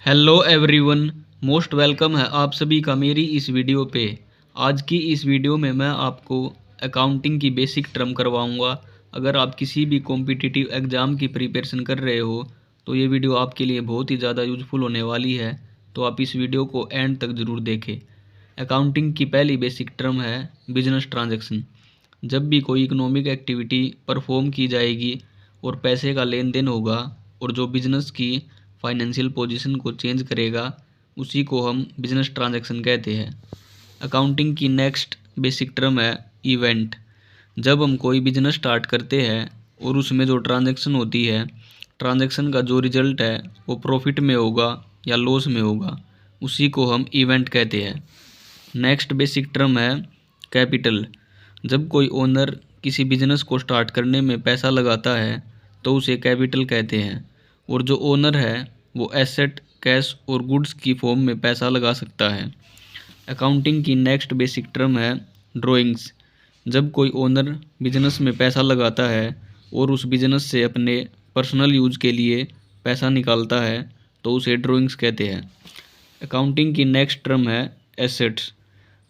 Hello everyone, most welcome है आप सभी का मेरी इस वीडियो पे। आज की इस वीडियो में मैं आपको अकाउंटिंग की बेसिक टर्म करवाऊंगा। अगर आप किसी भी कॉम्पिटिटिव एग्ज़ाम की प्रिपरेशन कर रहे हो तो ये वीडियो आपके लिए बहुत ही ज़्यादा यूज़फुल होने वाली है, तो आप इस वीडियो को एंड तक ज़रूर देखें। अकाउंटिंग की पहली बेसिक टर्म है बिजनेस ट्रांजैक्शन। जब भी कोई इकोनॉमिक एक्टिविटी परफॉर्म की जाएगी और पैसे का लेन देन होगा और जो बिजनेस की फाइनेंशियल पोजीशन को चेंज करेगा, उसी को हम बिजनेस ट्रांजैक्शन कहते हैं। अकाउंटिंग की नेक्स्ट बेसिक टर्म है इवेंट। जब हम कोई बिजनेस स्टार्ट करते हैं और उसमें जो ट्रांजैक्शन होती है, ट्रांजैक्शन का जो रिजल्ट है वो प्रॉफिट में होगा या लॉस में होगा, उसी को हम इवेंट कहते हैं। नेक्स्ट बेसिक टर्म है कैपिटल। जब कोई ओनर किसी बिजनेस को स्टार्ट करने में पैसा लगाता है तो उसे कैपिटल कहते हैं, और जो ओनर है वो एसेट, कैश और गुड्स की फॉर्म में पैसा लगा सकता है। अकाउंटिंग की नेक्स्ट बेसिक टर्म है ड्राइंग्स। जब कोई ओनर बिजनेस में पैसा लगाता है और उस बिजनेस से अपने पर्सनल यूज के लिए पैसा निकालता है तो उसे ड्राइंग्स कहते हैं। अकाउंटिंग की नेक्स्ट टर्म है एसेट्स।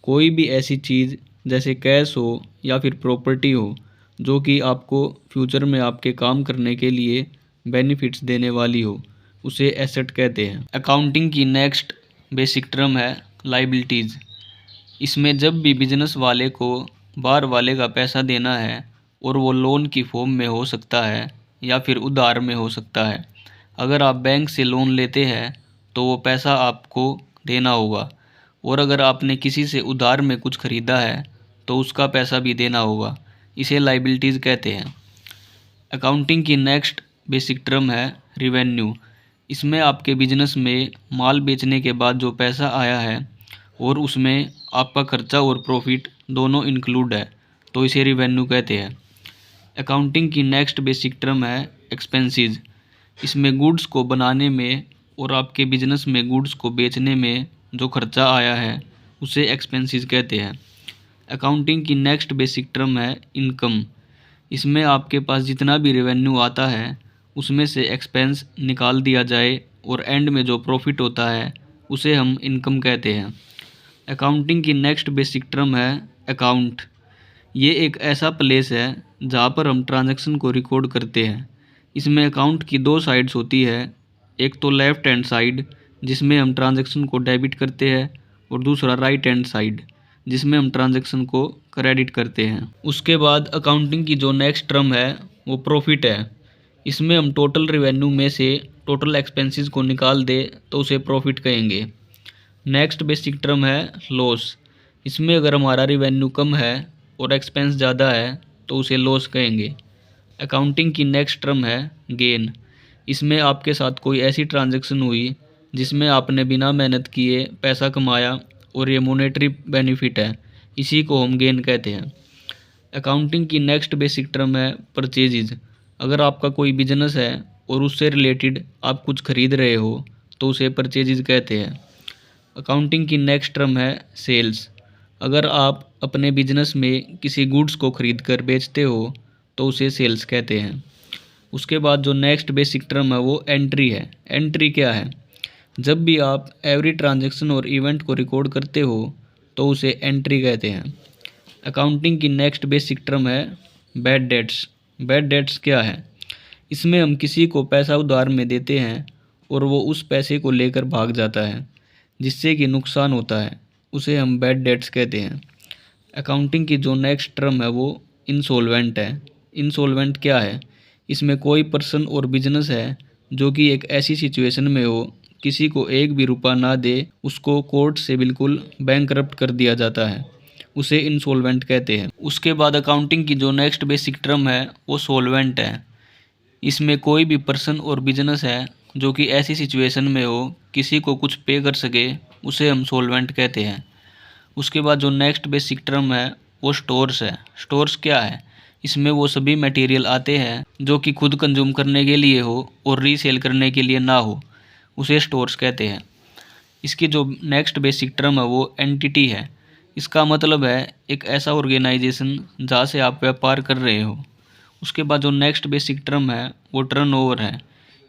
कोई भी ऐसी चीज़ जैसे कैश हो या फिर प्रॉपर्टी हो जो कि आपको फ्यूचर में आपके काम करने के लिए बेनिफिट्स देने वाली हो, उसे एसेट कहते हैं। अकाउंटिंग की नेक्स्ट बेसिक टर्म है लाइबिलिटीज़। इसमें जब भी बिजनेस वाले को बाहर वाले का पैसा देना है, और वो लोन की फॉर्म में हो सकता है या फिर उधार में हो सकता है। अगर आप बैंक से लोन लेते हैं तो वो पैसा आपको देना होगा, और अगर आपने किसी से उधार में कुछ ख़रीदा है तो उसका पैसा भी देना होगा। इसे लाइबिलिटीज़ कहते हैं। अकाउंटिंग की नेक्स्ट बेसिक टर्म है रिवेन्यू। इसमें आपके बिजनेस में माल बेचने के बाद जो पैसा आया है और उसमें आपका खर्चा और प्रॉफिट दोनों इंक्लूड है, तो इसे रिवेन्यू कहते हैं। अकाउंटिंग की नेक्स्ट बेसिक टर्म है एक्सपेंसेस। इसमें गुड्स को बनाने में और आपके बिजनेस में गुड्स को बेचने में जो खर्चा आया है उसे एक्सपेंसेस कहते हैं। अकाउंटिंग की नेक्स्ट बेसिक टर्म है इनकम। इसमें आपके पास जितना भी रेवेन्यू आता है उसमें से एक्सपेंस निकाल दिया जाए और एंड में जो प्रॉफिट होता है उसे हम इनकम कहते हैं। अकाउंटिंग की नेक्स्ट बेसिक टर्म है अकाउंट। ये एक ऐसा प्लेस है जहाँ पर हम ट्रांजैक्शन को रिकॉर्ड करते हैं। इसमें अकाउंट की दो साइड्स होती है, एक तो लेफ़्ट हैंड साइड जिसमें हम ट्रांजैक्शन को डेबिट करते हैं, और दूसरा राइट हैंड साइड जिसमें हम ट्रांजैक्शन को क्रेडिट करते हैं। उसके बाद अकाउंटिंग की जो नेक्स्ट टर्म है वो प्रॉफिट है। इसमें हम टोटल रेवेन्यू में से टोटल एक्सपेंसेस को निकाल दे तो उसे प्रॉफिट कहेंगे। नेक्स्ट बेसिक टर्म है लॉस। इसमें अगर हमारा रेवेन्यू कम है और एक्सपेंस ज़्यादा है तो उसे लॉस कहेंगे। अकाउंटिंग की नेक्स्ट टर्म है गेन। इसमें आपके साथ कोई ऐसी ट्रांजैक्शन हुई जिसमें आपने बिना मेहनत किए पैसा कमाया और ये मॉनेटरी बेनिफिट है, इसी को हम गेन कहते हैं। अकाउंटिंग की नेक्स्ट बेसिक टर्म है परचेजेज। अगर आपका कोई बिजनेस है और उससे रिलेटेड आप कुछ खरीद रहे हो तो उसे परचेजेज कहते हैं। अकाउंटिंग की नेक्स्ट टर्म है सेल्स। अगर आप अपने बिजनेस में किसी गुड्स को खरीद कर बेचते हो तो उसे सेल्स कहते हैं। उसके बाद जो नेक्स्ट बेसिक टर्म है वो एंट्री है। एंट्री क्या है? जब भी आप एवरी ट्रांजैक्शन और इवेंट को रिकॉर्ड करते हो तो उसे एंट्री कहते हैं। अकाउंटिंग की नेक्स्ट बेसिक टर्म है बैड डेट्स। बैड डेट्स क्या है? इसमें हम किसी को पैसा उधार में देते हैं और वो उस पैसे को लेकर भाग जाता है जिससे कि नुकसान होता है, उसे हम बैड डेट्स कहते हैं। अकाउंटिंग की जो नेक्स्ट टर्म है वो इंसॉल्वेंट है। इंसॉल्वेंट क्या है? इसमें कोई पर्सन और बिजनेस है जो कि एक ऐसी सिचुएशन में हो, किसी को एक भी रुपया ना दे, उसको कोर्ट से बिल्कुल बैंकरप्ट कर दिया जाता है, उसे इंसॉल्वेंट कहते हैं। उसके बाद अकाउंटिंग की जो नेक्स्ट बेसिक टर्म है वो सॉल्वेंट है। इसमें कोई भी पर्सन और बिजनेस है जो कि ऐसी सिचुएशन में हो, किसी को कुछ पे कर सके, उसे हम सॉल्वेंट कहते हैं। उसके बाद जो नेक्स्ट बेसिक टर्म है वो स्टोर्स है। स्टोर्स क्या है? इसमें वो सभी मटेरियल आते हैं जो कि खुद कंज्यूम करने के लिए हो और रीसेल करने के लिए ना हो, उसे स्टोर्स कहते हैं। इसकी जो नेक्स्ट बेसिक टर्म है वो एंटिटी है। इसका मतलब है एक ऐसा ऑर्गेनाइजेशन जहाँ से आप व्यापार कर रहे हो। उसके बाद जो नेक्स्ट बेसिक टर्म है वो टर्नओवर है।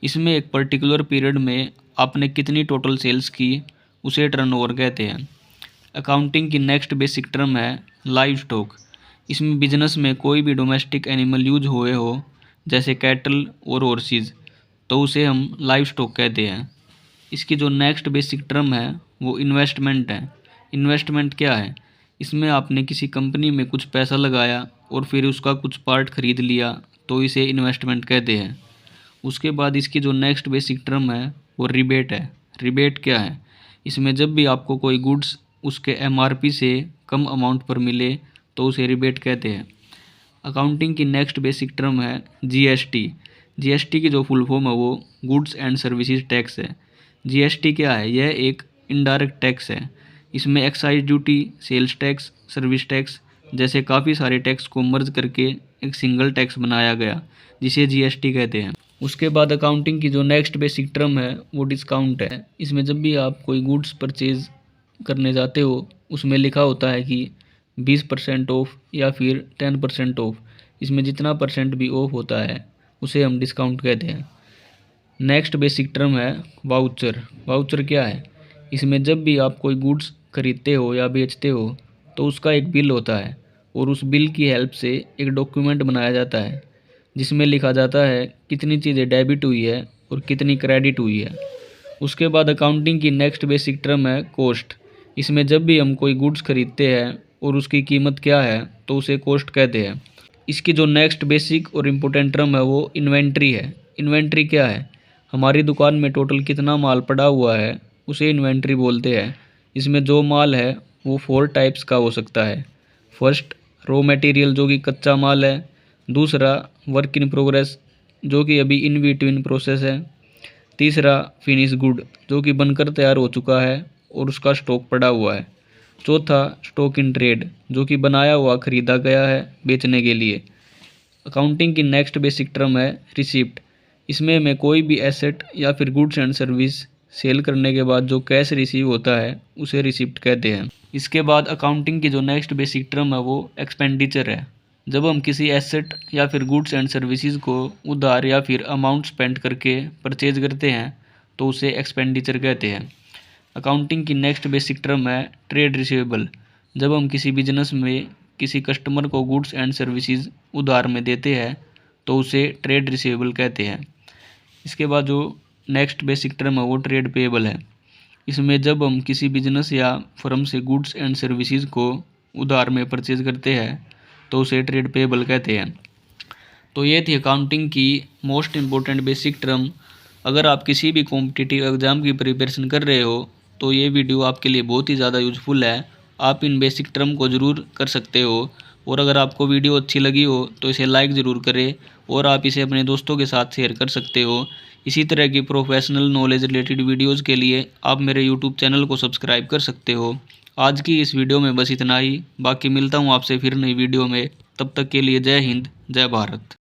इसमें एक पर्टिकुलर पीरियड में आपने कितनी टोटल सेल्स की, उसे टर्नओवर कहते हैं। अकाउंटिंग की नेक्स्ट बेसिक टर्म है लाइव स्टॉक। इसमें बिजनेस में कोई भी डोमेस्टिक एनिमल यूज हुए हो, जैसे कैटल और हॉर्सेस, तो उसे हम लाइव स्टॉक कहते हैं। इसकी जो नेक्स्ट बेसिक टर्म है वो इन्वेस्टमेंट है। इन्वेस्टमेंट क्या है? इसमें आपने किसी कंपनी में कुछ पैसा लगाया और फिर उसका कुछ पार्ट खरीद लिया, तो इसे इन्वेस्टमेंट कहते हैं। उसके बाद इसकी जो नेक्स्ट बेसिक टर्म है वो रिबेट है। रिबेट क्या है? इसमें जब भी आपको कोई गुड्स उसके एमआरपी से कम अमाउंट पर मिले, तो उसे रिबेट कहते हैं। अकाउंटिंग की नेक्स्ट बेसिक टर्म है जीएसटी। जीएसटी की जो फुल फॉर्म है वो गुड्स एंड सर्विसेज टैक्स है। जीएसटी क्या है? यह एक इनडायरेक्ट टैक्स है। इसमें excise duty, sales tax, service tax जैसे काफ़ी सारे टैक्स को मर्ज करके एक सिंगल टैक्स बनाया गया, जिसे जीएसटी कहते हैं। उसके बाद अकाउंटिंग की जो नेक्स्ट बेसिक टर्म है वो डिस्काउंट है। इसमें जब भी आप कोई गुड्स परचेज करने जाते हो, उसमें लिखा होता है कि 20% ऑफ या फिर 10% ऑफ। इसमें जितना परसेंट भी ऑफ होता है उसे हम डिस्काउंट कहते हैं। नेक्स्ट बेसिक टर्म है वाउचर। वाउचर क्या है? इसमें जब भी आप कोई गुड्स खरीदते हो या बेचते हो, तो उसका एक बिल होता है और उस बिल की हेल्प से एक डॉक्यूमेंट बनाया जाता है, जिसमें लिखा जाता है कितनी चीज़ें डेबिट हुई है और कितनी क्रेडिट हुई है। उसके बाद अकाउंटिंग की नेक्स्ट बेसिक टर्म है कॉस्ट। इसमें जब भी हम कोई गुड्स खरीदते हैं और उसकी कीमत क्या है, तो उसे कॉस्ट कहते हैं। इसकी जो नेक्स्ट बेसिक और इम्पोर्टेंट टर्म है वो इन्वेंट्री है। इन्वेंट्री क्या है? हमारी दुकान में टोटल कितना माल पड़ा हुआ है, उसे इन्वेंट्री बोलते हैं। इसमें जो माल है वो 4 टाइप्स का हो सकता है। फर्स्ट, रॉ मटेरियल जो कि कच्चा माल है। दूसरा, वर्क इन प्रोग्रेस जो कि अभी इन बिटवीन प्रोसेस है। तीसरा, फिनिश गुड जो कि बनकर तैयार हो चुका है और उसका स्टॉक पड़ा हुआ है। चौथा, स्टॉक इन ट्रेड जो कि बनाया हुआ खरीदा गया है बेचने के लिए। अकाउंटिंग की नेक्स्ट बेसिक टर्म है रिसिप्ट। इसमें हमें कोई भी एसेट या फिर गुड्स एंड सर्विस सेल करने के बाद जो कैश रिसीव होता है उसे रिसिप्ट कहते हैं। इसके बाद अकाउंटिंग की जो नेक्स्ट बेसिक टर्म है वो एक्सपेंडिचर है। जब हम किसी एसेट या फिर गुड्स एंड सर्विसेज को उधार या फिर अमाउंट स्पेंड करके परचेज करते हैं, तो उसे एक्सपेंडिचर कहते हैं। अकाउंटिंग की नेक्स्ट बेसिक टर्म है ट्रेड रिसीवेबल। जब हम किसी बिजनेस में किसी कस्टमर को गुड्स एंड सर्विसेज उधार में देते हैं, तो उसे ट्रेड रिसीवेबल कहते हैं। इसके बाद जो नेक्स्ट बेसिक टर्म है वो ट्रेड पेएबल है। इसमें जब हम किसी बिजनेस या फर्म से गुड्स एंड सर्विसेज को उधार में परचेज करते हैं, तो उसे ट्रेड पेएबल कहते हैं। तो ये थी अकाउंटिंग की मोस्ट इम्पोर्टेंट बेसिक टर्म। अगर आप किसी भी कॉम्पिटिटिव एग्ज़ाम की प्रिपरेशन कर रहे हो, तो ये वीडियो आपके लिए बहुत ही ज़्यादा यूज़फुल है। आप इन बेसिक टर्म को ज़रूर कर सकते हो। और अगर आपको वीडियो अच्छी लगी हो तो इसे लाइक ज़रूर करें और आप इसे अपने दोस्तों के साथ शेयर कर सकते हो। इसी तरह की प्रोफेशनल नॉलेज रिलेटेड वीडियोज़ के लिए आप मेरे यूट्यूब चैनल को सब्सक्राइब कर सकते हो। आज की इस वीडियो में बस इतना ही। बाकी मिलता हूँ आपसे फिर नई वीडियो में। तब तक के लिए जय हिंद, जय भारत।